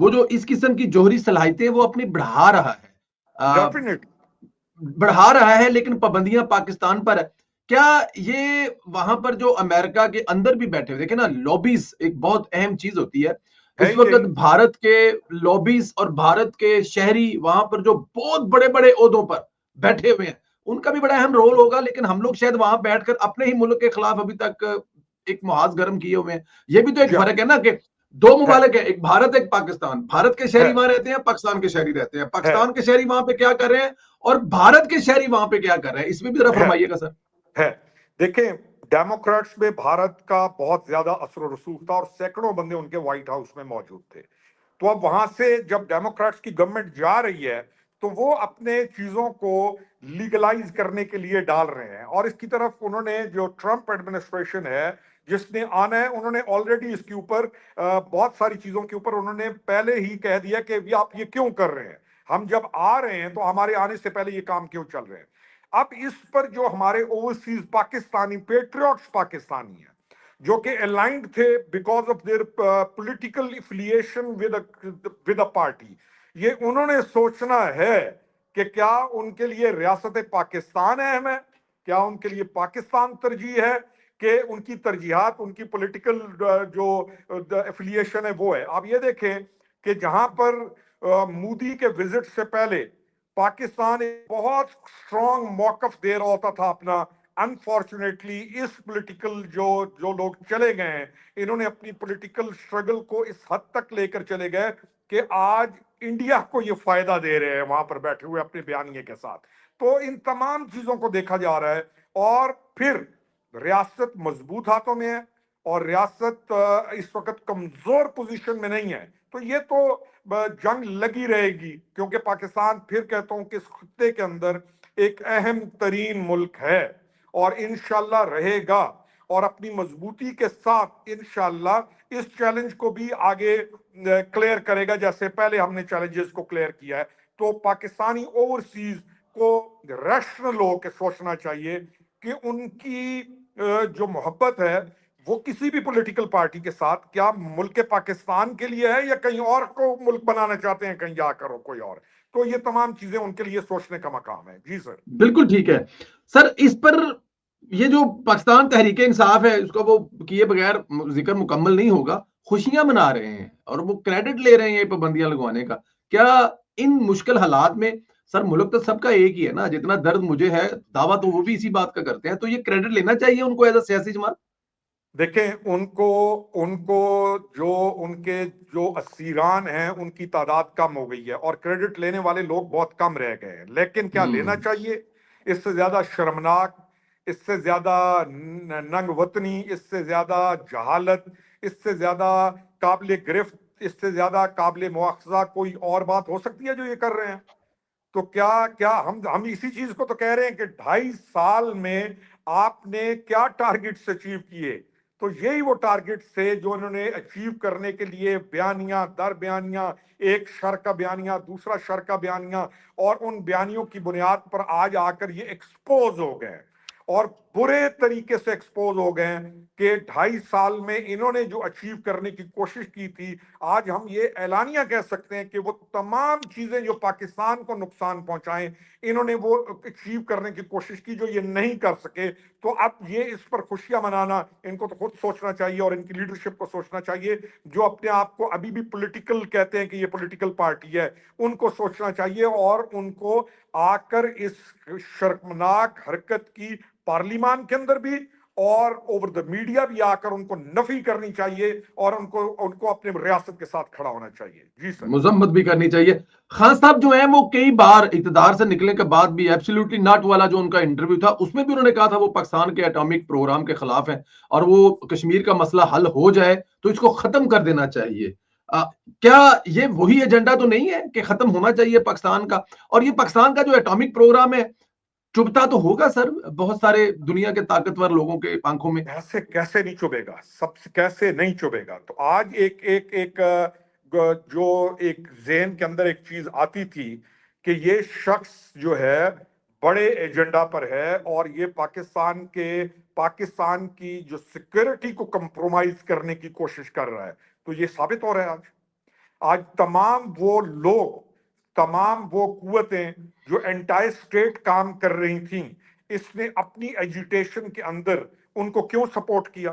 وہ جو اس قسم کی جوہری صلاحیتیں وہ اپنی بڑھا رہا ہے، ڈیفینیٹ بڑھا رہا ہے، لیکن پابندیاں پاکستان پر ہے. کیا یہ وہاں پر جو امریکہ کے اندر بھی بیٹھے ہوئے، دیکھیں نا، لابیز ایک بہت اہم چیز ہوتی ہے. ہے اس یہی. وقت بھارت کے لابیز اور بھارت کے شہری وہاں پر جو بہت بڑے بڑے عہدوں پر بیٹھے ہوئے ہیں، ان کا بھی بڑا اہم رول ہوگا. لیکن ہم لوگ شاید وہاں بیٹھ کر اپنے ہی ملک کے خلاف ابھی تک ایک محاذ گرم کیے ہوئے ہیں. یہ بھی تو ایک یا فرق ہے نا کہ دو ہے ممالک ہیں، ایک بھارت ایک پاکستان. بھارت کے ہے شہری وہاں رہتے ہیں، پاکستان کے شہری رہتے ہیں. ہے پاکستان کے شہری وہاں پہ کیا کر رہے ہیں اور بھارت کے شہری وہاں پہ کیا کر رہے ہیں، اس میں بھی ذرا ہے فرمائیے گا سر. ہے دیکھیں، ڈیموکریٹس میں بھارت کا بہت زیادہ اثر و رسوخ تھا اور سینکڑوں بندے ان کے وائٹ ہاؤس میں موجود تھے. تو اب وہاں سے جب ڈیموکریٹس کی گورنمنٹ جا رہی ہے تو وہ اپنے چیزوں کو لیگلائز کرنے کے لیے ڈال رہے ہیں. اور اس کی طرف انہوں نے جو ٹرمپ ایڈمنسٹریشن ہے جس نے آنا ہے، انہوں نے آلریڈی اس کے اوپر بہت ساری چیزوں کے اوپر انہوں نے پہلے ہی کہہ دیا کہ آپ یہ کیوں کر رہے ہیں، ہم جب آ رہے ہیں تو ہمارے آنے سے پہلے یہ کام کیوں چل رہے ہیں. اب اس پر جو ہمارے اوورسیز پاکستانی پیٹریوٹس پاکستانی ہیں جو کہ الائنڈ تھے because of their political affiliation with a party, یہ انہوں نے سوچنا ہے کہ کیا ان کے لیے ریاست پاکستان اہم ہے، کیا ان کے لیے پاکستان ترجیح ہے، کہ ان کی ترجیحات ان کی پولیٹیکل جو افیلیشن ہے وہ ہے. آپ یہ دیکھیں کہ جہاں پر مودی کے وزٹ سے پہلے پاکستان ایک بہت اسٹرانگ موقف دے رہا ہوتا تھا اپنا. انفارچونیٹلی اس پولیٹیکل جو لوگ چلے گئے ہیں، انہوں نے اپنی پولیٹیکل اسٹرگل کو اس حد تک لے کر چلے گئے کہ آج انڈیا کو یہ فائدہ دے رہے ہیں وہاں پر بیٹھے ہوئے اپنے بیانیے کے ساتھ. تو ان تمام چیزوں کو دیکھا جا رہا ہے اور پھر ریاست مضبوط ہاتھوں میں ہے اور ریاست اس وقت کمزور پوزیشن میں نہیں ہے. تو یہ تو جنگ لگی رہے گی کیونکہ پاکستان پھر کہتا ہوں کہ اس خطے کے اندر ایک اہم ترین ملک ہے اور انشاءاللہ رہے گا اور اپنی مضبوطی کے ساتھ انشاءاللہ اس چیلنج کو بھی آگے کلیئر کرے گا جیسے پہلے ہم نے چیلنجز کو کلیئر کیا ہے. تو پاکستانی اوورسیز کو ریشنل ہو کے سوچنا چاہیے کہ ان کی جو محبت ہے وہ کسی بھی پولیٹیکل پارٹی کے ساتھ کیا ملک پاکستان کے لیے ہے یا کہیں اور کو ملک بنانا چاہتے ہیں کہیں جا کر ہو کوئی اور. تو یہ تمام چیزیں ان کے لیے سوچنے کا مقام ہے. جی سر. بالکل ٹھیک ہے سر. اس پر یہ جو پاکستان تحریک انصاف ہے اس کو وہ کیے بغیر ذکر مکمل نہیں ہوگا. خوشیاں منا رہے ہیں اور وہ کریڈٹ لے رہے ہیں پابندیاں لگوانے کا. کیا ان مشکل حالات میں، سر ملک تو سب کا ایک ہی ہے نا، جتنا درد مجھے ہے دعویٰ تو وہ بھی اسی بات کا کرتے ہیں، تو یہ کریڈٹ لینا چاہیے ان کو ایز اے سیاسی جماعت؟ دیکھیں ان کو جو ان کے جو اسیران ہیں ان کی تعداد کم ہو گئی ہے اور کریڈٹ لینے والے لوگ بہت کم رہ گئے ہیں. لیکن کیا لینا چاہیے؟ اس سے زیادہ شرمناک، اس سے زیادہ ننگ وطنی، اس سے زیادہ جہالت، اس سے زیادہ قابل گرفت، اس سے زیادہ قابل مواخذہ کوئی اور بات ہو سکتی ہے جو یہ کر رہے ہیں؟ تو کیا ہم اسی چیز کو تو کہہ رہے ہیں کہ 2.5 سال میں آپ نے کیا ٹارگٹس اچیو کیے. تو یہی وہ ٹارگٹس تھے جو انہوں نے اچیو کرنے کے لیے بیانیاں در بیانیاں، ایک شر کا بیانیہ دوسرا شر کا بیانیہ، اور ان بیانیوں کی بنیاد پر آج آ کر یہ ایکسپوز ہو گئے اور برے طریقے سے ایکسپوز ہو گئے کہ 2.5 سال میں انہوں نے جو اچیو کرنے کی کوشش کی تھی، آج ہم یہ اعلانیہ کہہ سکتے ہیں کہ وہ تمام چیزیں جو پاکستان کو نقصان پہنچائیں انہوں نے وہ اچیو کرنے کی کوشش کی جو یہ نہیں کر سکے. تو اب یہ اس پر خوشیاں منانا ان کو تو خود سوچنا چاہیے اور ان کی لیڈرشپ کو سوچنا چاہیے جو اپنے آپ کو ابھی بھی پولیٹیکل کہتے ہیں کہ یہ پولیٹیکل پارٹی ہے. ان کو سوچنا چاہیے اور ان کو آ کر اس شرمناک حرکت کی پارلیمان کے اندر بھی اور اوور دا میڈیا بھی آ کر ان کو نفی کرنی چاہیے اور ان کو اپنے ریاست کے ساتھ کھڑا ہونا چاہیے. جی سر. مذمت بھی کرنی چاہیے. خان صاحب جو ہیں وہ کئی بار اقتدار سے نکلنے کے بعد بھی ایبسلیوٹلی ناٹ والا جو ان کا انٹرویو تھا اس میں بھی انہوں نے کہا تھا وہ پاکستان کے ایٹامک پروگرام کے خلاف ہیں اور وہ کشمیر کا مسئلہ حل ہو جائے تو اس کو ختم کر دینا چاہیے. کیا یہ وہی ایجنڈا تو نہیں ہے کہ ختم ہونا چاہیے پاکستان کا؟ اور یہ پاکستان کا جو ایٹامک پروگرام ہے چبھتا تو ہوگا سر بہت سارے دنیا کے طاقتور لوگوں کے آنکھوں میں. کیسے نہیں چبھے گا؟ سب سے کیسے نہیں چبھے گا؟ تو آج ایک جو ایک ذہن کے اندر ایک چیز آتی تھی کہ یہ شخص جو ہے بڑے ایجنڈا پر ہے اور یہ پاکستان کی جو سیکورٹی کو کمپرومائز کرنے کی کوشش کر رہا ہے. تو یہ ثابت ہو رہا ہے آج تمام وہ لوگ، تمام وہ قوتیں جو انٹائر اسٹیٹ کام کر رہی تھیں، اس نے اپنی ایجیٹیشن کے اندر ان کو کیوں سپورٹ کیا؟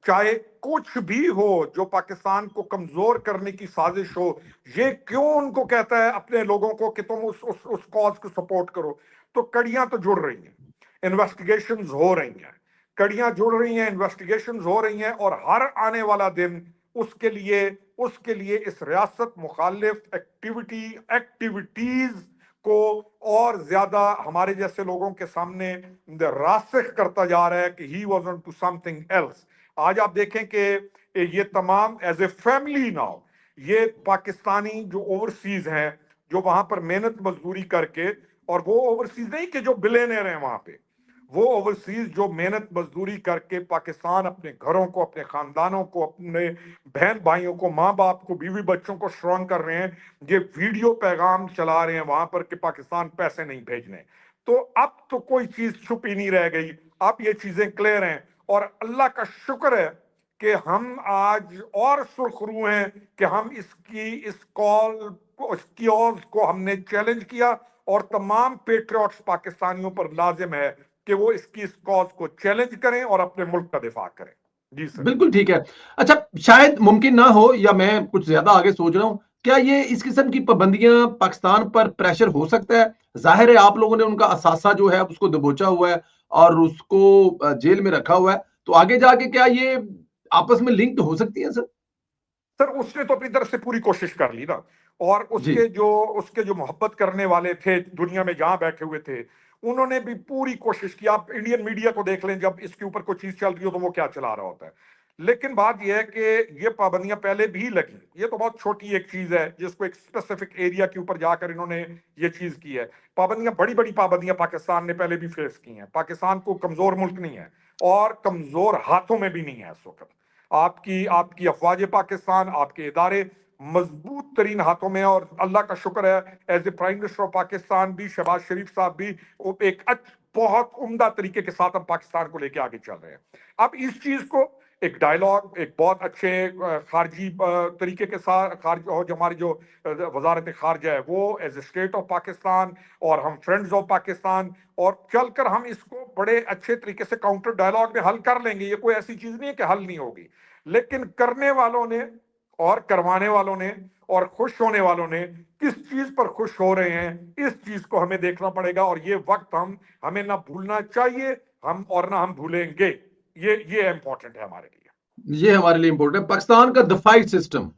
چاہے کچھ بھی ہو جو پاکستان کو کمزور کرنے کی سازش ہو، یہ کیوں ان کو کہتا ہے اپنے لوگوں کو کہ تم اس کاز کو سپورٹ کرو؟ تو کڑیاں تو جڑ رہی ہیں، انویسٹیگیشنز ہو رہی ہیں، کڑیاں جڑ رہی ہیں، انویسٹیگیشنز ہو رہی ہیں، اور ہر آنے والا دن اس کے لیے اس ریاست مخالف ایکٹیویٹیز کو اور زیادہ ہمارے جیسے لوگوں کے سامنے راسخ کرتا جا رہا ہے کہ he was on to something else. آج آپ دیکھیں کہ یہ تمام ایز اے فیملی ناؤ، یہ پاکستانی جو اوورسیز ہیں، جو وہاں پر محنت مزدوری کر کے، اور وہ اوورسیز نہیں کہ جو بلینئر ہیں وہاں پہ، وہ اوورسیز جو محنت مزدوری کر کے پاکستان، اپنے گھروں کو، اپنے خاندانوں کو، اپنے بہن بھائیوں کو، ماں باپ کو، بیوی بچوں کو اسٹرانگ کر رہے ہیں، یہ ویڈیو پیغام چلا رہے ہیں وہاں پر کہ پاکستان پیسے نہیں بھیجنے۔ تو اب تو کوئی چیز چھپی نہیں رہ گئی، اب یہ چیزیں کلیئر ہیں، اور اللہ کا شکر ہے کہ ہم آج اور سرخرو ہیں کہ ہم اس کیوز کو ہم نے چیلنج کیا، اور تمام پیٹریوٹس پاکستانیوں پر لازم ہے کہ وہ اس کاز کو چیلنج کریں اور اپنے ملک کا دفاع کریں۔ جی سر۔ بالکل ٹھیک ہے۔ اچھا، شاید ممکن نہ ہو، یا میں کچھ زیادہ آگے سوچ رہا ہوں، کیا یہ اس قسم کی پابندیاں پاکستان پر پریشر ہو سکتا ہے؟ ظاہر ہے آپ لوگوں نے ان کا اثاثہ جو ہے اس کو دبوچا ہوا ہے اور اس کو جیل میں رکھا ہوا ہے، تو آگے جا کے کیا یہ آپس میں لنکڈ ہو سکتی ہیں سر؟ سر اس نے تو اپنی طرف سے پوری کوشش کر لی نا، اور اس جی کے جو محبت کرنے والے تھے دنیا میں جہاں بیٹھے ہوئے تھے، انہوں نے بھی پوری کوشش کی۔ آپ انڈین میڈیا کو دیکھ لیں، جب اس کے اوپر کوئی چیز چل رہی ہو تو وہ کیا چلا رہا ہوتا ہے۔ لیکن بات یہ ہے کہ یہ پابندیاں پہلے بھی لگی، یہ تو بہت چھوٹی ایک چیز ہے جس کو ایک اسپیسیفک ایریا کے اوپر جا کر انہوں نے یہ چیز کی ہے۔ پابندیاں، بڑی بڑی پابندیاں پاکستان نے پہلے بھی فیس کی ہیں۔ پاکستان کو کمزور ملک نہیں ہے، اور کمزور ہاتھوں میں بھی نہیں ہے اس وقت۔ آپ کی افواج پاکستان، آپ کے ادارے مضبوط ترین ہاتھوں میں، اور اللہ کا شکر ہے as a prime minister of Pakistan بھی، شہباز شریف صاحب بھی ایک بہت عمدہ طریقے کے ساتھ ہم پاکستان کو لے کے آگے چل رہے ہیں۔ اب اس چیز کو ایک ڈائلاگ، ایک بہت اچھے خارجی طریقے کے ساتھ، جو ہماری جو وزارت خارجہ ہے وہ as a state of Pakistan, اور ہم فرینڈز آف پاکستان، اور چل کر ہم اس کو بڑے اچھے طریقے سے کاؤنٹر ڈائلاگ میں حل کر لیں گے۔ یہ کوئی ایسی چیز نہیں ہے کہ حل نہیں ہوگی، لیکن کرنے والوں نے اور کروانے والوں نے اور خوش ہونے والوں نے کس چیز پر خوش ہو رہے ہیں، اس چیز کو ہمیں دیکھنا پڑے گا، اور یہ وقت ہمیں نہ بھولنا چاہیے، اور نہ ہم بھولیں گے۔ یہ امپورٹنٹ ہے ہمارے لیے۔ یہ ہمارے لیے امپورٹنٹ ہے۔ پاکستان کا دفاعی سسٹم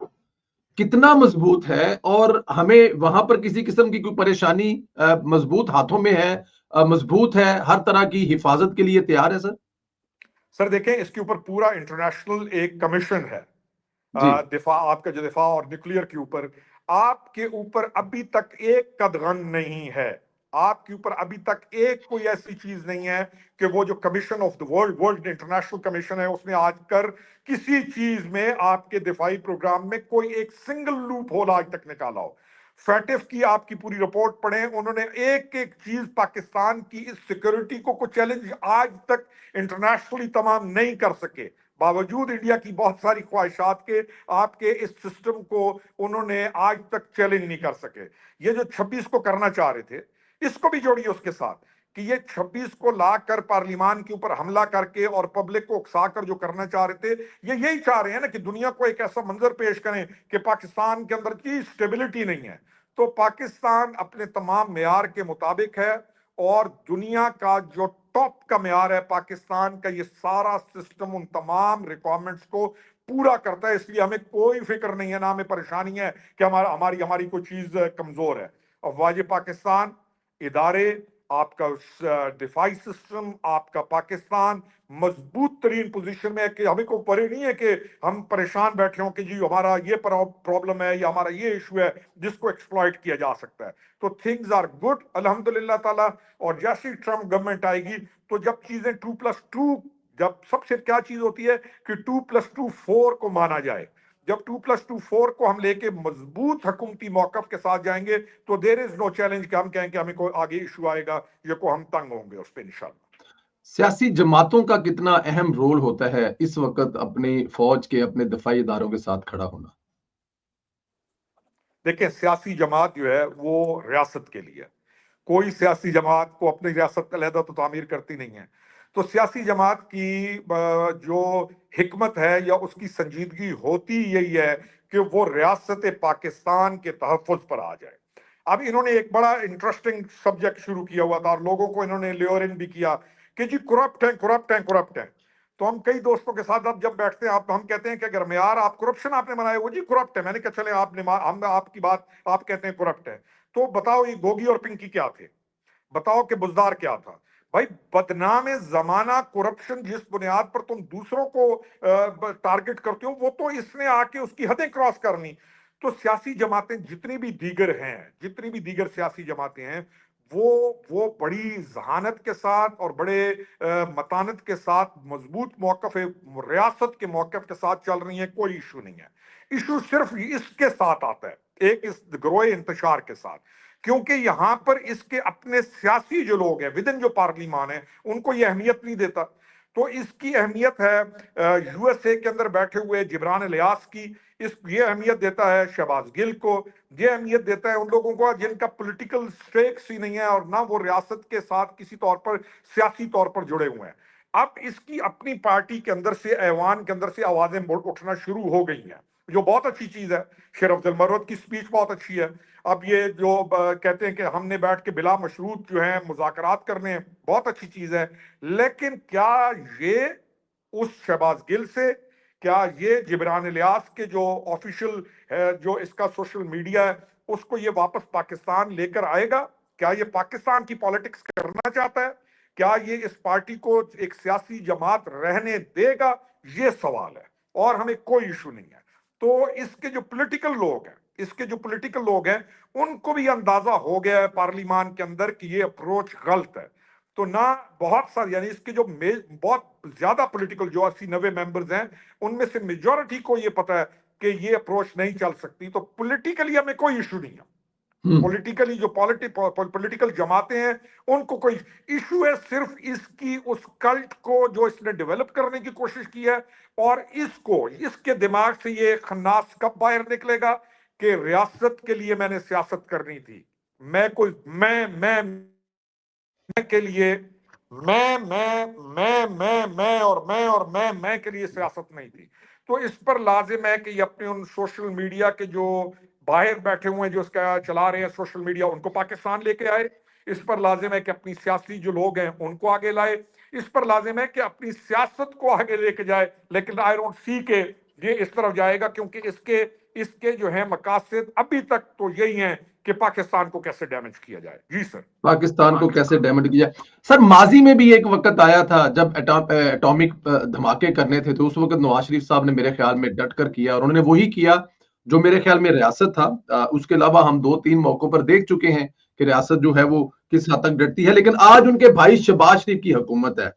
کتنا مضبوط ہے، اور ہمیں وہاں پر کسی قسم کی کوئی پریشانی مضبوط ہاتھوں میں ہے، مضبوط ہے، ہر طرح کی حفاظت کے لیے تیار ہے سر؟ سر دیکھیں، اس کے اوپر پورا انٹرنیشنل ایک کمیشن ہے، جی دفاع، آپ کا جو دفاع اور نیوکلیئر کے اوپر، آپ کے اوپر ابھی تک ایک قدغن نہیں ہے، آپ کے اوپر ابھی تک ایک کوئی ایسی چیز نہیں ہے کہ وہ جو commission of the world international commission ہے، اس نے آج کر کسی چیز میں آپ کے دفاعی پروگرام میں کوئی ایک سنگل لوپ ہول آج تک نکالا ہو۔ فیٹف کی آپ کی پوری رپورٹ پڑھیں، انہوں نے ایک ایک چیز پاکستان کی اس سیکورٹی کو چیلنج آج تک انٹرنیشنلی تمام نہیں کر سکے، باوجود انڈیا کی بہت ساری خواہشات کے، آپ کے اس سسٹم کو انہوں نے آج تک چیلنج نہیں کر سکے۔ یہ جو 26 کو کرنا چاہ رہے تھے، اس کو بھی جوڑیے اس کے ساتھ، کہ یہ 26 کو لا کر پارلیمان کے اوپر حملہ کر کے اور پبلک کو اکسا کر جو کرنا چاہ رہے تھے، یہ یہی چاہ رہے ہیں نا کہ دنیا کو ایک ایسا منظر پیش کریں کہ پاکستان کے اندر کی سٹیبلٹی نہیں ہے۔ تو پاکستان اپنے تمام معیار کے مطابق ہے، اور دنیا کا جو ٹاپ کا معیار ہے پاکستان کا، یہ سارا سسٹم ان تمام ریکوائرمنٹس کو پورا کرتا ہے۔ اس لیے ہمیں کوئی فکر نہیں ہے، نہ ہمیں پریشانی ہے کہ ہماری کوئی چیز کمزور ہے۔ افواج پاکستان، ادارے، آپ کا دفاعی سسٹم، آپ کا پاکستان مضبوط ترین پوزیشن میں ہے، کہ ہمیں کوئی پرے نہیں ہے کہ ہم پریشان بیٹھے ہوں کہ جی ہمارا یہ پرابلم ہے یا ہمارا یہ ایشو ہے جس کو ایکسپلائٹ کیا جا سکتا ہے۔ تو تھنگز آر گڈ الحمدللہ تعالیٰ، اور جیسی ٹرمپ گورنمنٹ آئے گی تو جب چیزیں 2+2، جب سب سے کیا چیز ہوتی ہے کہ 2+2 4 کو مانا جائے، جب 2+2 4 کو ہم لے کے مضبوط حکومتی موقف کے ساتھ جائیں گے تو دیر از نو چیلنج کہ ہم کہیں کہ ہمیں کوئی آگے ایشو آئے گا یا کو ہم تنگ ہوں گے اس پہ انشاءاللہ۔ سیاسی جماعتوں کا کتنا اہم رول ہوتا ہے اس وقت اپنی فوج کے، اپنے دفاعی اداروں کے ساتھ کھڑا ہونا؟ دیکھیں سیاسی جماعت جو ہے وہ ریاست کے لیے، کوئی سیاسی جماعت کو اپنی ریاست کا علیحدہ تو تعمیر کرتی نہیں ہے. تو سیاسی جماعت کی جو حکمت ہے یا اس کی سنجیدگی ہوتی یہی ہے کہ وہ ریاست پاکستان کے تحفظ پر آ جائے. اب انہوں نے ایک بڑا انٹرسٹنگ سبجیکٹ شروع کیا ہوا تھا اور لوگوں کو انہوں نے لیورن بھی کیا کہ جی کرپٹ ہیں کرپٹ ہیں کرپٹ ہیں. تو ہم کئی دوستوں کے ساتھ اب جب بیٹھتے ہیں ہم کہتے ہیں کہ اگر معیار آپ کرپشن آپ نے بنایا وہ جی کرپٹ ہے. میں نے کہا چلے ہم آپ کی بات آپ کہتے ہیں کرپٹ ہے تو بتاؤ یہ گوگی اور پنکی کیا تھے؟ بتاؤ کہ بزدار کیا تھا؟ بھائی بدنام زمانہ کرپشن جس بنیاد پر تم دوسروں کو ٹارگٹ کرتے ہو وہ تو اس نے آ کے اس کی حدیں کراس کرنی. تو سیاسی جماعتیں جتنی بھی دیگر سیاسی جماعتیں ہیں وہ بڑی ذہانت کے ساتھ اور بڑے متانت کے ساتھ مضبوط موقف ریاست کے موقف کے ساتھ چل رہی ہیں. کوئی ایشو نہیں ہے. ایشو صرف اس کے ساتھ آتا ہے، ایک اس گروہ انتشار کے ساتھ، کیونکہ یہاں پر اس کے اپنے سیاسی جو لوگ ہیں ودن جو پارلیمان ہیں ان کو یہ اہمیت نہیں دیتا. تو اس کی اہمیت ہے یو ایس اے کے اندر بیٹھے ہوئے جبران الیاس کی، یہ اہمیت دیتا ہے شہباز گل کو، یہ اہمیت دیتا ہے ان لوگوں کو جن کا پولیٹیکل سٹیکس ہی نہیں ہے اور نہ وہ ریاست کے ساتھ کسی طور پر سیاسی طور پر جڑے ہوئے ہیں. اب اس کی اپنی پارٹی کے اندر سے ایوان کے اندر سے آوازیں اٹھنا شروع ہو گئی ہیں، جو بہت اچھی چیز ہے. شیر افضل مرود کی سپیچ بہت اچھی ہے. اب یہ جو کہتے ہیں کہ ہم نے بیٹھ کے بلا مشروط جو ہیں مذاکرات کرنے ہیں، بہت اچھی چیز ہے. لیکن کیا یہ اس شہباز گل سے، کیا یہ جبران الیاس کے جو آفیشل ہے جو اس کا سوشل میڈیا ہے اس کو یہ واپس پاکستان لے کر آئے گا؟ کیا یہ پاکستان کی پالیٹکس کرنا چاہتا ہے؟ کیا یہ اس پارٹی کو ایک سیاسی جماعت رہنے دے گا؟ یہ سوال ہے اور ہمیں کوئی ایشو نہیں ہے. تو اس کے جو پولیٹیکل لوگ ہیں ان کو بھی اندازہ ہو گیا ہے پارلیمان کے اندر کہ یہ اپروچ غلط ہے. تو نہ بہت سارے یعنی اس کے جو بہت زیادہ پولیٹیکل جو 80-90 ممبرز ہیں ان میں سے میجورٹی کو یہ پتا ہے کہ یہ اپروچ نہیں چل سکتی. تو پولیٹیکلی ہمیں کوئی ایشو نہیں ہے. پولیٹیکلی جو پولیٹیکل جماعتیں ہیں ان کو کوئی ایشو ہے صرف اس کی اس کلٹ کو جو اس نے ڈیولپ کرنے کی کوشش کی ہے، اور اس کے دماغ سے یہ خناس کب باہر نکلے گا کہ ریاست کے لیے میں نے سیاست کرنی تھی، کے لیے میں کے لیے سیاست نہیں تھی. تو اس پر لازم ہے کہ یہ اپنے ان سوشل میڈیا کے جو باہر بیٹھے ہوئے ہیں جو اس کا چلا رہے ہیں سوشل میڈیا ان کو پاکستان لے کے آئے. اس پر لازم ہے کہ اپنی سیاسی جو لوگ ہیں ان کو آگے لائے. اس پر لازم ہے کہ اپنی سیاست کو آگے لے کے جائے. لیکن آئی ڈونٹ سی کہ یہ اس طرف جائے گا، کیونکہ اس کے جو ہیں مقاصد ابھی تک تو یہی ہیں کہ پاکستان کو کیسے ڈیمیج کیا جائے. جی سر. پاکستان کو کیسے ڈیمیج کیا جائے. سر ماضی میں بھی ایک وقت آیا تھا جب ایٹامک دھماکے کرنے تھے تو اس وقت نواز شریف صاحب نے میرے خیال میں ڈٹ کر کیا اور انہوں نے وہی کیا جو میرے خیال میں ریاست تھا. اس کے علاوہ ہم 2-3 موقعوں پر دیکھ چکے ہیں کہ ریاست جو ہے وہ کس حد تک ڈٹتی ہے. لیکن آج ان کے بھائی شہباز شریف کی حکومت ہے.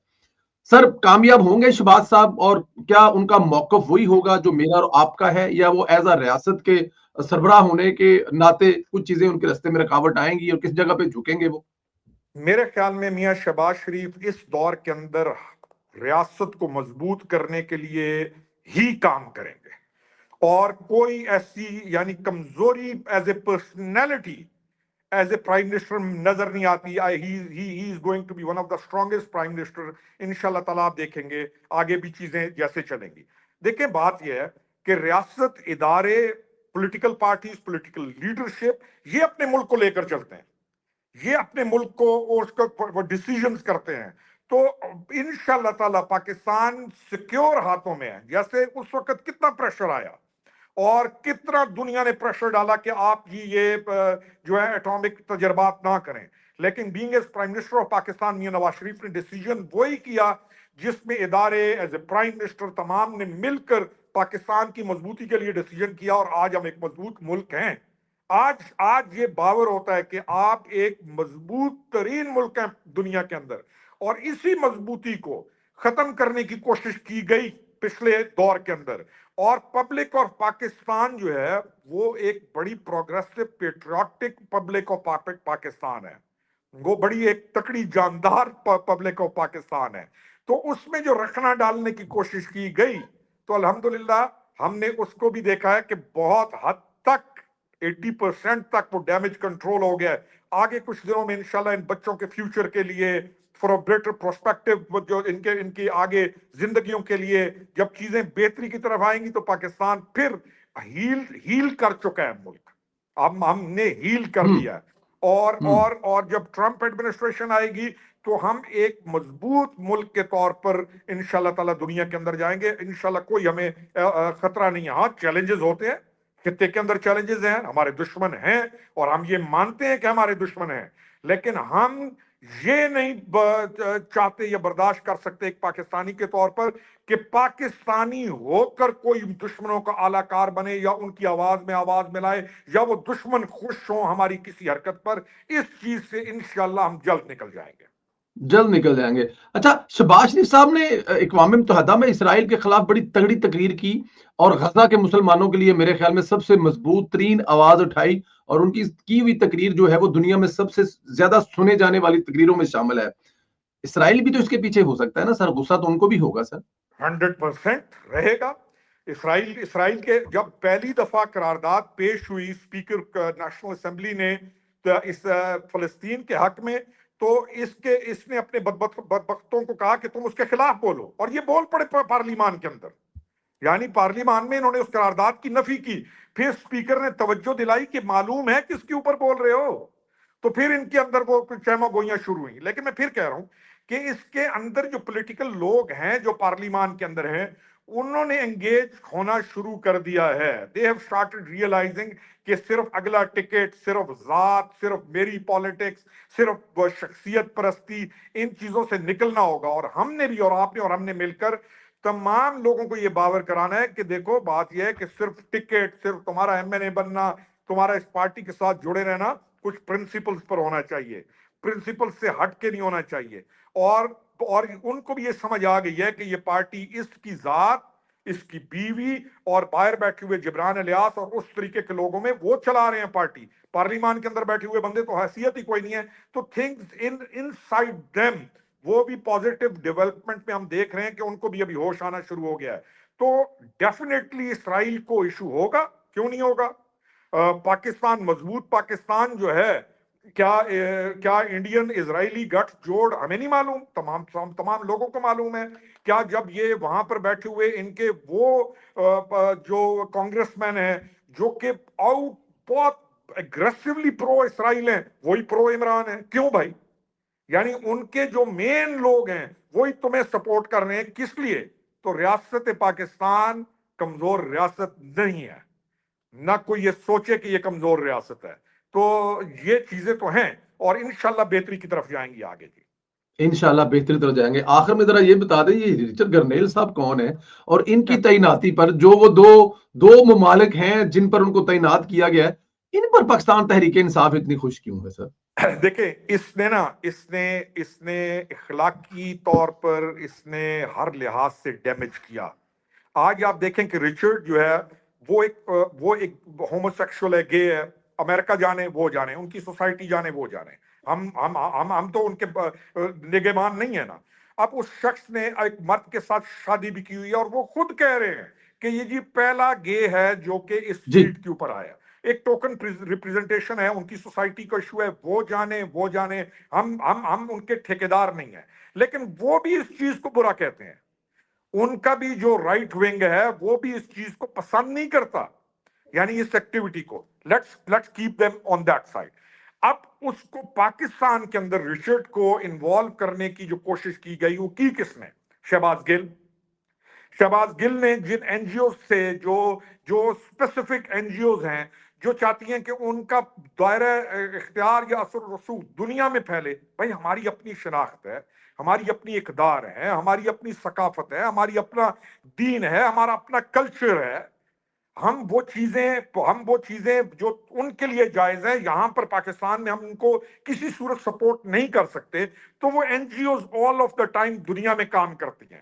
سر کامیاب ہوں گے شہباز صاحب، اور کیا ان کا موقف وہی ہوگا جو میرا اور آپ کا ہے، یا وہ ایز اے ریاست کے سربراہ ہونے کے ناطے کچھ چیزیں ان کے راستے میں رکاوٹ آئیں گی اور کس جگہ پہ جھکیں گے وہ؟ میرے خیال میں میاں شہباز شریف اس دور کے اندر ریاست کو مضبوط کرنے کے لیے ہی کام کریں گے، اور کوئی ایسی یعنی کمزوری is a personality is a prime minister نظر نہیں آتی. He is going to be one of the strongest prime minister انشاءاللہ تعالیٰ. آپ دیکھیں گے آگے بھی چیزیں جیسے چلیں گی. دیکھیں بات یہ ہے کہ ریاست ادارے، پولیٹیکل پارٹیز، پولیٹیکل لیڈرشپ یہ اپنے ملک کو لے کر چلتے ہیں، یہ اپنے ملک کو اس کا ڈیسیژنز کرتے ہیں. تو انشاءاللہ تعالیٰ پاکستان سیکیور ہاتھوں میں ہے. جیسے اس وقت کتنا پریشر آیا اور کتنا دنیا نے پریشر ڈالا کہ آپ یہ جو ہے ایٹامک تجربات نہ کریں، لیکن being as prime minister of Pakistan Mian Nawaz Sharif نے ڈیسیژن وہی کیا جس میں ادارے ایز اے پرائم منسٹر تمام نے مل کر پاکستان کی مضبوطی کے لیے ڈیسیژن کیا، اور آج ہم ایک مضبوط ملک ہیں. آج یہ باور ہوتا ہے کہ آپ ایک مضبوط ترین ملک ہیں دنیا کے اندر، اور اسی مضبوطی کو ختم کرنے کی کوشش کی گئی پچھلے دور کے اندر. اور پبلک آف پاکستان جو ہے وہ ایک بڑی progressive patriotic public of Pakistan ہے، وہ بڑی ایک تکڑی جاندار پبلک آف پاکستان ہے. تو اس میں جو رکھنا ڈالنے کی کوشش کی گئی تو الحمدللہ ہم نے اس کو بھی دیکھا ہے کہ بہت حد تک 80% تک وہ ڈیمیج کنٹرول ہو گیا ہے. آگے کچھ دنوں میں انشاءاللہ ان بچوں کے فیوچر کے لیے فار اے بیٹر پروسپیکٹو جو ان کی آگے زندگیوں کے لیے جب چیزیں بہتری کی طرف آئیں گی تو پاکستان پھر ہیل کر چکا ہے ملک. ہم نے ہیل کر لیا ہے. اور جب ٹرمپ ایڈمنسٹریشن آئے گی تو ہم ایک مضبوط ملک کے طور پر انشاءاللہ تعالی دنیا کے اندر جائیں گے. انشاءاللہ کوئی ہمیں خطرہ نہیں ہے. ہاں چیلنجز ہوتے ہیں, خطے کے اندر چیلنجز ہیں, ہمارے دشمن ہیں اور ہم یہ مانتے ہیں کہ ہمارے دشمن ہیں, لیکن ہم یہ نہیں چاہتے یا برداشت کر سکتے ایک پاکستانی کے طور پر کہ پاکستانی ہو کر کوئی دشمنوں کا اعلی کار بنے یا ان کی آواز میں آواز ملائے یا وہ دشمن خوش ہوں ہماری کسی حرکت پر. اس چیز سے انشاءاللہ ہم جلد نکل جائیں گے. جلد نکل جائیں گے. اچھا, شہباز شریف صاحب نے اقوام متحدہ میں اسرائیل کے خلاف بڑی تگڑی تقریر کی اور غزہ کے مسلمانوں کے لیے میرے خیال میں سب سے مضبوط ترین آواز اٹھائی, اور ان کی ہوئی تقریر جو ہے وہ دنیا میں سب سے زیادہ سنے جانے والی تقریروں میں شامل ہے. اسرائیل بھی تو اس کے پیچھے ہو سکتا ہے نا سر, غصہ تو ان کو بھی ہوگا سر. 100% رہے گا. اسرائیل کے جب پہلی دفعہ قرارداد پیش ہوئی اسپیکر نیشنل اسمبلی نے اس فلسطین کے حق میں, تو اس نے اپنے بدبختوں کو کہا کہ تم اس کے خلاف بولو, اور یہ بول پڑے پارلیمان کے اندر. یعنی پارلیمان میں انہوں نے اس قرارداد کی نفی کی. پھر اسپیکر نے توجہ دلائی کہ معلوم ہے کس کے اوپر بول رہے ہو, تو پھر ان کے اندر وہ چہمہ گوئیاں شروع ہوئیں. لیکن میں پھر کہہ رہا ہوں کہ اس کے اندر جو پولیٹیکل لوگ ہیں جو پارلیمان کے اندر ہیں انہوں نے انگیج ہونا شروع کر دیا ہے. they have started realizing کہ صرف اگلا ٹکٹ, صرف ذات, صرف میری پالیٹکس, صرف شخصیت پرستی, ان چیزوں سے نکلنا ہوگا. اور ہم نے بھی, اور آپ نے اور ہم نے مل کر تمام لوگوں کو یہ باور کرانا ہے کہ دیکھو بات یہ ہے کہ صرف ٹکٹ, صرف تمہارا ایم این اے بننا, تمہارا اس پارٹی کے ساتھ جڑے رہنا کچھ پرنسپلز پر ہونا چاہیے, پرنسپل سے ہٹ کے نہیں ہونا چاہیے. اور ان کو بھی یہ سمجھ آ گئی ہے کہ یہ پارٹی اس کی ذات, اس کی بیوی اور باہر بیٹھے ہوئے جبران الیاس اور اس طریقے کے لوگوں میں وہ چلا رہے ہیں پارٹی. پارلیمان کے اندر بیٹھے ہوئے بندے تو حیثیت ہی کوئی نہیں ہے. تو تھنگز ان سائڈ دیم وہ بھی پازیٹیو ڈیولپمنٹ میں ہم دیکھ رہے ہیں کہ ان کو بھی ابھی ہوش آنا شروع ہو گیا ہے. تو ڈیفینیٹلی اسرائیل کو ایشو ہوگا, کیوں نہیں ہوگا. پاکستان, مضبوط پاکستان جو ہے, کیا انڈین اسرائیلی گٹھ جوڑ ہمیں نہیں معلوم, تمام لوگوں کو معلوم ہے. کیا جب یہ وہاں پر بیٹھے ہوئے ان کے وہ جو کانگریس مین ہیں جو کہ بہت اگریسولی پرو اسرائیل ہیں, وہی پرو عمران ہیں, کیوں بھائی؟ یعنی ان کے جو مین لوگ ہیں وہی تمہیں سپورٹ کر رہے ہیں. کس لیے؟ تو ریاست پاکستان کمزور ریاست نہیں ہے, نہ کوئی یہ سوچے کہ یہ کمزور ریاست ہے. تو یہ چیزیں تو ہیں اور انشاءاللہ بہتری کی طرف جائیں گی آگے. جی انشاءاللہ بہتری طرف جائیں گے. آخر میں ذرا یہ بتا دیں یہ رچرڈ گرنیل صاحب کون ہیں, اور ان کی تعیناتی پر جو وہ دو ممالک ہیں جن پر ان کو تعینات کیا گیا ہے, ان پر پاکستان تحریک انصاف اتنی خوش کیوں ہے سر؟ دیکھیں اس نے اخلاقی طور پر اس نے ہر لحاظ سے ڈیمیج کیا. آج آپ دیکھیں کہ رچرڈ جو ہے وہ ایک ہومو سیکشول ہے, گے ہے. امریکہ جانے وہ جانے, ان کی سوسائٹی جانے وہ جانے, ہم تو ان کے نگہبان نہیں ہیں نا. اب اس شخص نے ایک مرد کے ساتھ شادی بھی کی ہوئی ہے اور وہ خود کہہ رہے ہیں کہ یہ جی پہلا گے ہے جو کہ اس سیٹ کے اوپر آیا. ایک ٹوکن ریپریزنٹیشن ہے, ان کی سوسائٹی کا ایشو ہے, وہ جانے. ہم ان کے ٹھیکیدار نہیں ہیں, لیکن وہ بھی اس چیز کو برا کہتے ہیں. ان کا بھی جو رائٹ ونگ ہے وہ بھی اس چیز کو پسند نہیں کرتا, یعنی اس ایکٹیویٹی کو. Let's keep them on that side. اب اس کو پاکستان کے اندر رچرڈ کو انوالو کرنے کی جو کوشش کی گئی وہ کی کس نے؟ شہباز گل نے جن این جی اوز سے جو اسپیسیفک این جی اوز ہیں جو چاہتی ہیں کہ ان کا دائرہ اختیار یا اثر و رسوخ دنیا میں پھیلے. بھائی ہماری اپنی شناخت ہے, ہماری اپنی اقدار ہے, ہماری اپنی ثقافت ہے, ہماری اپنا دین ہے, ہمارا اپنا کلچر ہے. ہم وہ چیزیں جو ان کے لیے جائز ہے یہاں پر پاکستان میں ہم ان کو کسی صورت سپورٹ نہیں کر سکتے. تو وہ N G Os all of the time دنیا میں کام کرتی ہیں.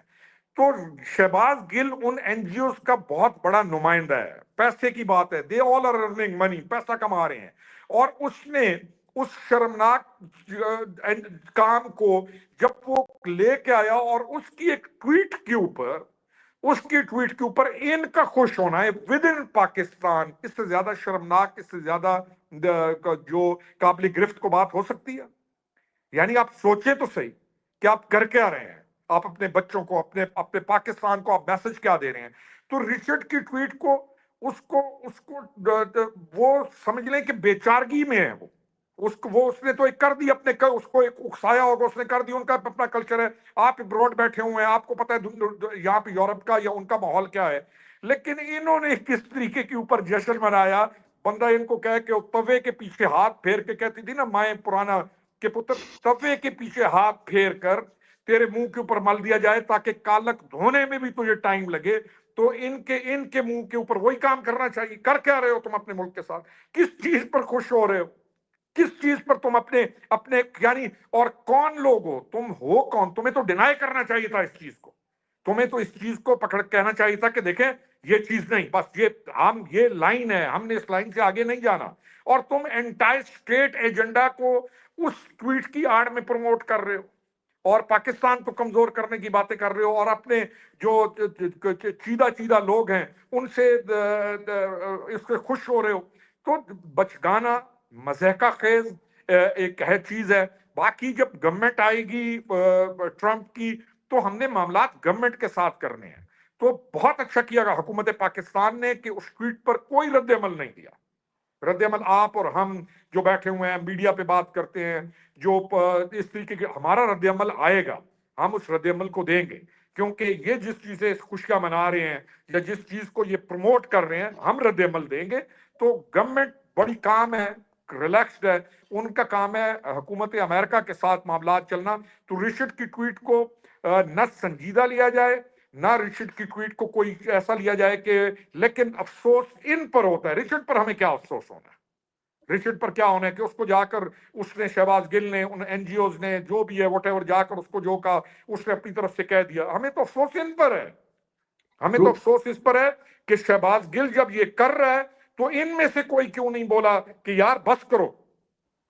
تو شہباز گل ان این جی اوز کا بہت بڑا نمائندہ ہے. پیسے کی بات ہے, دے آل آر ارننگ منی, پیسہ کما رہے ہیں. اور اس نے اس شرمناک کام کو جب وہ لے کے آیا اور اس کی ایک ٹویٹ کے اوپر اس کی ٹویٹ کے اوپر ان کا خوش ہونا ہے ود ان پاکستان، اس سے زیادہ شرمناک، اس سے زیادہ جو قابل گرفت کو بات ہو سکتی ہے؟ یعنی آپ سوچیں تو صحیح کہ آپ کر کیا رہے ہیں، آپ اپنے بچوں کو، اپنے پاکستان کو آپ میسج کیا دے رہے ہیں؟ تو رچرڈ کی ٹویٹ کو اس کو وہ سمجھ لیں کہ بیچارگی میں ہے، اس نے تو ایک کر دی اپنے، اس کو ایک اکسایا ہوگا، اس نے کر دی، ان کا اپنا کلچر ہے، آپ ابروڈ بیٹھے ہوئے ہیں، آپ کو پتہ ہے یہاں پہ یورپ کا یا ان کا ماحول کیا ہے، لیکن انہوں نے کس طریقے کے اوپر جشن منایا، بندہ ان کو کہہ کے توے کے پیچھے ہاتھ پھیر کے کہتی تھی نا مائیں پرانا کہ پتر توے کے پیچھے ہاتھ پھیر کر تیرے منہ کے اوپر مل دیا جائے تاکہ کالک دھونے میں بھی تجھے ٹائم لگے، تو ان کے منہ کے اوپر وہی کام کرنا چاہیے۔ کر کیا رہے ہو تم اپنے ملک کے ساتھ؟ کس چیز پر خوش ہو رہے ہو؟ کس چیز پر تم اپنے یعنی، اور کون لوگ ہو تم؟ ہو کون؟ تمہیں تو ڈینائی کرنا چاہیے تھا اس چیز کو، تمہیں تو اس چیز کو پکڑ کہنا چاہیے تھا کہ دیکھیں یہ چیز نہیں، بس یہ لائن ہے، ہم نے اس لائن سے آگے نہیں جانا، اور تم انٹائر اسٹیٹ ایجنڈا کو اس ٹویٹ کی آڑ میں پروموٹ کر رہے ہو، اور پاکستان کو کمزور کرنے کی باتیں کر رہے ہو، اور اپنے جو چیدہ لوگ ہیں ان سے اس سے خوش ہو رہے ہو۔ تو بچگانا مضحکہ خیز ایک ہے چیز ہے۔ باقی جب گورنمنٹ آئے گی ٹرمپ کی، تو ہم نے معاملات گورنمنٹ کے ساتھ کرنے ہیں۔ تو بہت اچھا کیا گا حکومت پاکستان نے کہ اس ٹویٹ پر کوئی رد عمل نہیں دیا۔ رد عمل آپ اور ہم جو بیٹھے ہوئے ہیں میڈیا پہ بات کرتے ہیں، جو اس طریقے کے ہمارا رد عمل آئے گا، ہم اس رد عمل کو دیں گے، کیونکہ یہ جس چیز سے خوشیاں منا رہے ہیں یا جس چیز کو یہ پروموٹ کر رہے ہیں، ہم رد عمل دیں گے۔ تو گورنمنٹ بڑی کام ہے، ریلیکسڈ ہے، ان کا کام ہے حکومت امریکہ کے ساتھ معاملات چلنا۔ تو رچرڈ کی ٹویٹ کو نہ سنجیدہ لیا جائے، نہ رچرڈ کی ٹویٹ کو کوئی ایسا لیا جائے کہ، لیکن افسوس ان پر ہوتا ہے۔ رچرڈ پر ہمیں کیا افسوس ہونا ہے؟ رچرڈ پر کیا ہونا ہے کہ اس کو جا کر اس نے، شہباز گل نے، ان این جی اوز نے، جو بھی ہے واٹ ایور، جا کر اس کو جو کہا اس نے اپنی طرف سے کہہ دیا۔ ہمیں تو افسوس ان پر ہے، ہمیں تو افسوس اس پر ہے کہ شہباز گل جب یہ کر رہا ہے تو ان میں سے کوئی کیوں نہیں بولا کہ یار بس کرو،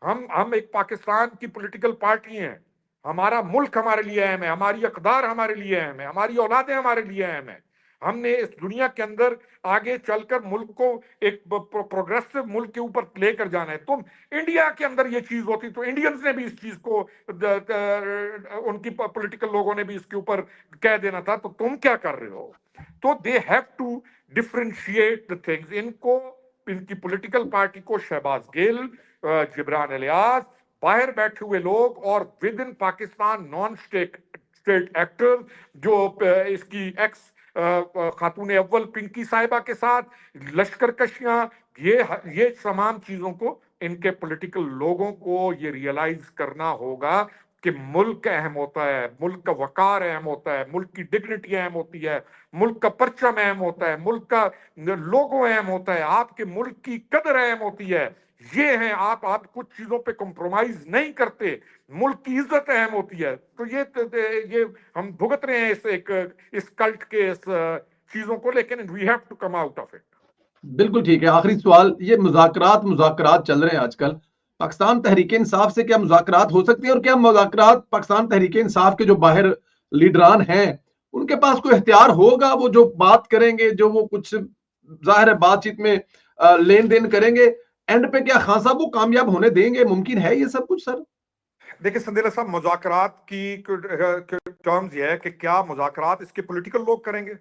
ہم ایک پاکستان کی پولیٹیکل پارٹی ہیں، ہمارا ملک ہمارے لیے اہم ہے، ہماری اقدار ہمارے لیے اہم ہے، ہماری اولادیں ہمارے لیے اہم ہیں، ہم نے اس دنیا کے اندر آگے چل کر ملک کو ایک پروگریسو ملک کے اوپر لے کر جانا ہے۔ تم انڈیا کے اندر یہ چیز ہوتی تو انڈینز نے بھی اس چیز کو، ان کی پولیٹیکل لوگوں نے بھی اس کے اوپر کہہ دینا تھا، تو تم کیا کر رہے ہو؟ تو they have to differentiate the things. ان کی پولیٹیکل پارٹی کو شہباز گل، جبران الیاس، باہر بیٹھے ہوئے لوگ، اور with in Pakistan non state actor, جو اس کی ایکس خاتون اول پنکی صاحبہ کے ساتھ لشکر کشیاں، یہ تمام چیزوں کو ان کے پولیٹیکل لوگوں کو یہ ریئلائز کرنا ہوگا کہ ملک اہم ہوتا ہے، ملک کا وقار اہم ہوتا ہے، ملک کی ڈگنیٹی اہم ہوتی ہے، ملک کا پرچم اہم ہوتا ہے، ملک کا لوگو اہم ہوتا ہے، آپ کے ملک کی قدر اہم ہوتی ہے۔ یہ ہیں آپ کچھ چیزوں پہ کمپرومائز نہیں کرتے، ملک کی عزت اہم ہوتی ہے۔ تو یہ ہم بھگت رہے ہیں اس کلٹ کے اس چیزوں کو، لیکن we have to come out of it. بالکل ٹھیک ہے۔ آخری سوال، یہ مذاکرات چل رہے ہیں آج کل، پاکستان تحریک انصاف سے کیا مذاکرات ہو سکتی ہیں؟ اور کیا مذاکرات پاکستان تحریک انصاف کے جو باہر لیڈران ہیں ان کے پاس کوئی اختیار ہوگا؟ وہ جو بات کریں گے، جو وہ کچھ ظاہر ہے بات چیت میں لین دین کریں گے، اینڈ پہ کیا خان صاحب وہ کامیاب ہونے دیں گے؟ ممکن ہے یہ سب کچھ سر؟ دیکھیں سندیلا صاحب، مذاکرات کی ٹرمز یہ ہے کہ کیا مذاکرات اس کے پولیٹیکل لوگ کریں گے؟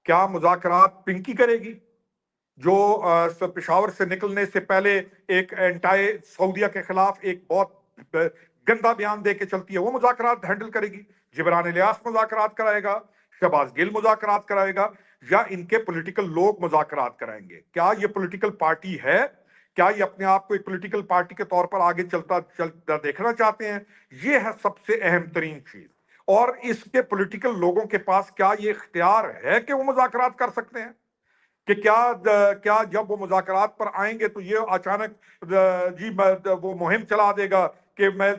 کیا مذاکرات پنکی کرے گی، جو پشاور سے نکلنے سے پہلے ایک اینٹائی سعودیہ کے خلاف ایک بہت گندا بیان دے کے چلتی ہے، وہ مذاکرات ہینڈل کرے گی؟ جبران الیاس مذاکرات کرائے گا؟ شہباز گل مذاکرات کرائے گا؟ یا ان کے پولیٹیکل لوگ مذاکرات کرائیں گے؟ کیا یہ پولیٹیکل پارٹی ہے؟ کیا یہ اپنے آپ کو ایک پولیٹیکل پارٹی کے طور پر آگے چلتا دیکھنا چاہتے ہیں؟ یہ ہے سب سے اہم ترین چیز۔ اور اس کے پولیٹیکل لوگوں کے پاس کیا یہ اختیار ہے کہ وہ مذاکرات کر سکتے ہیں؟ کہ کیا جب وہ مذاکرات پر آئیں گے تو یہ اچانک جی وہ مہم چلا دے گا کہ میں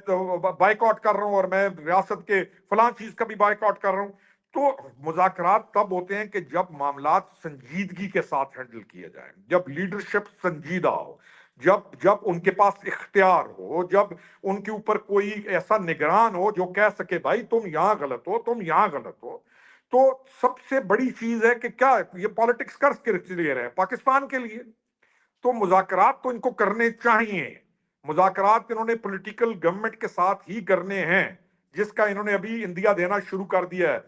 بائیک آؤٹ کر رہا ہوں اور میں ریاست کے فلاں چیز کا بھی بائیک آؤٹ کر رہا ہوں؟ تو مذاکرات تب ہوتے ہیں کہ جب معاملات سنجیدگی کے ساتھ ہینڈل کیے جائیں، جب لیڈرشپ سنجیدہ ہو، جب ان کے پاس اختیار ہو، جب ان کے اوپر کوئی ایسا نگران ہو جو کہہ سکے بھائی تم یہاں غلط ہو، تم یہاں غلط ہو۔ تو سب سے بڑی چیز ہے کہ کیا یہ پالیٹکس کر کے لیے رہے پاکستان کے لیے، تو مذاکرات تو ان کو کرنے چاہیے. مذاکرات انہوں نے پولیٹیکل گورنمنٹ کے ساتھ ہی کرنے ہیں، جس کا انہوں نے ابھی اندیا دینا شروع کر دیا ہے.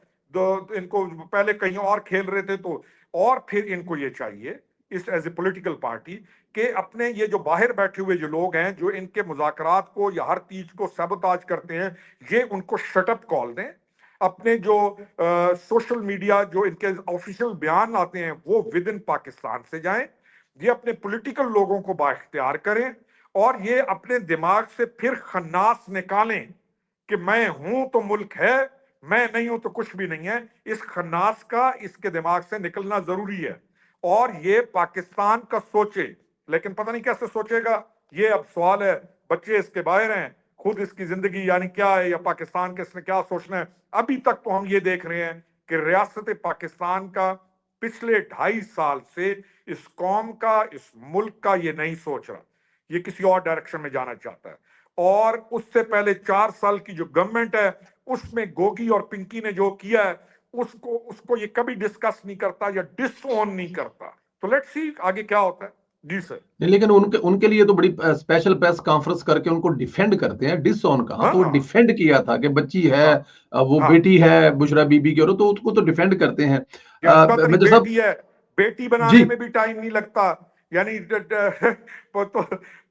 ان کو پہلے کہیں اور کھیل رہے تھے تو، اور پھر ان کو یہ چاہیے اس ایز اے پولیٹیکل پارٹی کہ اپنے یہ جو باہر بیٹھے ہوئے جو لوگ ہیں جو ان کے مذاکرات کو یا ہر چیز کو سیبوتاج کرتے ہیں، یہ ان کو شٹ اپ کال دیں. اپنے جو سوشل میڈیا جو ان کے آفیشیل بیان آتے ہیں وہ ود ان پاکستان سے جائیں. یہ اپنے پولیٹیکل لوگوں کو بااختیار کریں اور یہ اپنے دماغ سے پھر خناس نکالیں کہ میں ہوں تو ملک ہے، میں نہیں ہوں تو کچھ بھی نہیں ہے. اس خناس کا اس کے دماغ سے نکلنا ضروری ہے اور یہ پاکستان کا سوچے. لیکن پتہ نہیں کیسے سوچے گا، یہ اب سوال ہے. بچے اس کے باہر ہیں، خود اس کی زندگی یعنی کیا ہے یا پاکستان کے اس نے کیا سوچنا ہے. ابھی تک تو ہم یہ دیکھ رہے ہیں کہ ریاست پاکستان کا پچھلے 2.5 سال سے اس قوم کا، اس ملک کا یہ نہیں سوچ رہا، یہ کسی اور ڈائریکشن میں جانا چاہتا ہے. اور اس سے پہلے 4 سال کی جو گورنمنٹ ہے اس میں گوگی اور پنکی نے جو کیا ہے اس کو یہ کبھی ڈسکس نہیں کرتا یا ڈس اون نہیں کرتا. تو لیٹس سی آگے کیا ہوتا ہے. جی سر. نہیں، لیکن ان کے لیے تو بڑی اسپیشل پریس کانفرنس کر کے ان کو ڈیفینڈ کرتے ہیں. ڈس آن کہاں، تو وہ ڈیفینڈ کیا تھا کہ بچی ہے، وہ بیٹی ہے بشرا بی بی کی، اور تو اس کو تو ڈیفینڈ کرتے ہیں. میجر صاحب ہے، بیٹی بنانے میں بھی ٹائم نہیں لگتا. یعنی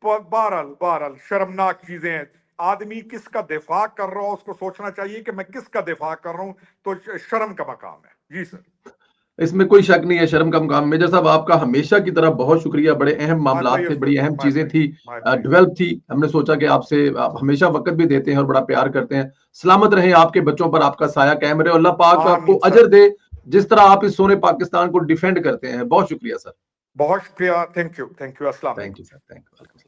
بہرحال شرمناک چیزیں ہیں. آدمی کس کا دفاع کر رہا ہو اس کو سوچنا چاہیے کہ میں کس کا دفاع کر رہا ہوں، تو شرم کا مقام ہے. جی سر. اس میں کوئی شک نہیں ہے، شرم کا مقام. میجر صاحب آپ کا ہمیشہ کی طرح بہت شکریہ. بڑے اہم معاملات تھے، بڑی اہم چیزیں تھی، ڈیولپ تھی. ہم نے سوچا کہ آپ ہمیشہ وقت بھی دیتے ہیں اور بڑا پیار کرتے ہیں. سلامت رہیں، آپ کے بچوں پر آپ کا سایہ قائم رہے. اللہ پاک آپ کو اجر دے جس طرح آپ اس سونے پاکستان کو ڈیفینڈ کرتے ہیں. بہت شکریہ سر. بہت شکریہ. Thank you. السلام علیکم. Thank you sir. Thank you.